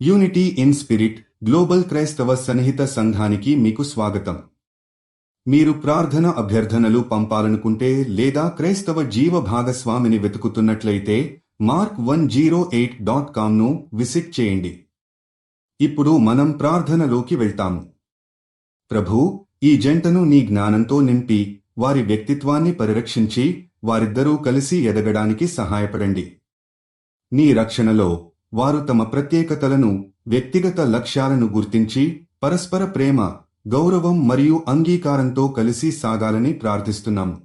Unity in spirit global క్రైస్తవ సన్నిహిత సంఘానికి మీకు స్వాగతం. మీరు ప్రార్థన అభ్యర్థనలు పంపాలనుకుంటే లేదా క్రైస్తవ జీవ భాగస్వామిని వెతుకుతున్నట్లయితే mark108.comను విజిట్ చేయండి. ఇప్పుడు మనం ప్రార్థనలోకి వెళ్తాము. ప్రభూ, ఈ జంటను నీ జ్ఞానంతో నింపి వారి వ్యక్తిత్వాన్ని పరిరక్షించి వారిద్దరూ కలిసి ఎదగడానికి సహాయపడండి. నీ రక్షణలో వారు తమ ప్రత్యేకతలను, వ్యక్తిగత లక్ష్యాలను గుర్తించి పరస్పర ప్రేమ, గౌరవం మరియు అంగీకారంతో కలిసి సాగాలని ప్రార్థిస్తున్నాము.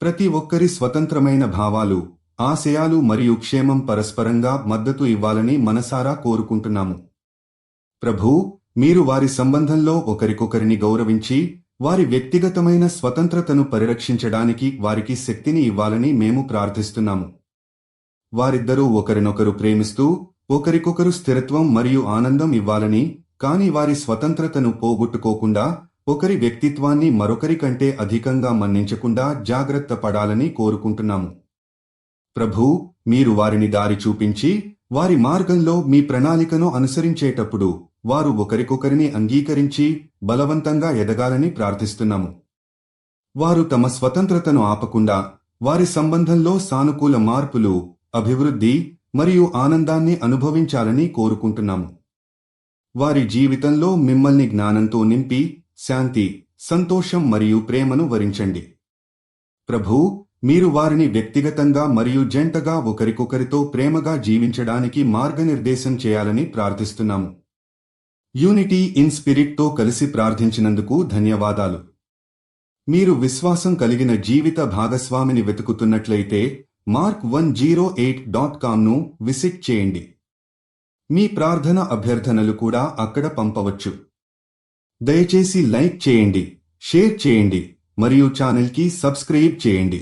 ప్రతి ఒక్కరి స్వతంత్రమైన భావాలు, ఆశయాలు మరియు క్షేమం పరస్పరంగా మద్దతు ఇవ్వాలని మనసారా కోరుకుంటున్నాము. ప్రభూ, మీరు వారి సంబంధంలో ఒకరికొకరిని గౌరవించి వారి వ్యక్తిగతమైన స్వతంత్రతను పరిరక్షించడానికి వారికి శక్తిని ఇవ్వాలని మేము ప్రార్థిస్తున్నాము. వారిద్దరూ ఒకరినొకరు ప్రేమిస్తూ ఒకరికొకరు స్థిరత్వం మరియు ఆనందం ఇవ్వాలని, కాని వారి స్వతంత్రతను పోగొట్టుకోకుండా ఒకరి వ్యక్తిత్వాన్ని మరొకరి కంటే అధికంగా మన్నించకుండా జాగ్రత్త పడాలని కోరుకుంటున్నాము. ప్రభూ, మీరు వారిని దారి చూపించి వారి మార్గంలో మీ ప్రణాళికను అనుసరించేటప్పుడు వారు ఒకరికొకరిని అంగీకరించి బలవంతంగా ఎదగాలని ప్రార్థిస్తున్నాము. వారు తమ స్వతంత్రతను ఆపకుండా వారి సంబంధంలో సానుకూల మార్పులు, అభివృద్ధి మరియు ఆనందాన్ని అనుభవించాలని కోరుకుంటున్నాము. వారి జీవితంలో మిమ్మల్ని జ్ఞానంతో నింపి శాంతి, సంతోషం మరియు ప్రేమను వరించండి. ప్రభూ, మీరు వారిని వ్యక్తిగతంగా మరియు జంటగా ఒకరికొకరితో ప్రేమగా జీవించడానికి మార్గనిర్దేశం చేయాలని ప్రార్థిస్తున్నాము. యూనిటీ ఇన్ స్పిరిట్తో కలిసి ప్రార్థించినందుకు ధన్యవాదాలు. మీరు విశ్వాసం కలిగిన జీవిత భాగస్వామిని వెతుకుతున్నట్లయితే mark108.comను విజిట్ చేయండి. మీ ప్రార్థన అభ్యర్థనలు కూడా అక్కడ పంపవచ్చు. దయచేసి లైక్ చేయండి, షేర్ చేయండి మరియు ఛానల్కి సబ్స్క్రైబ్ చేయండి.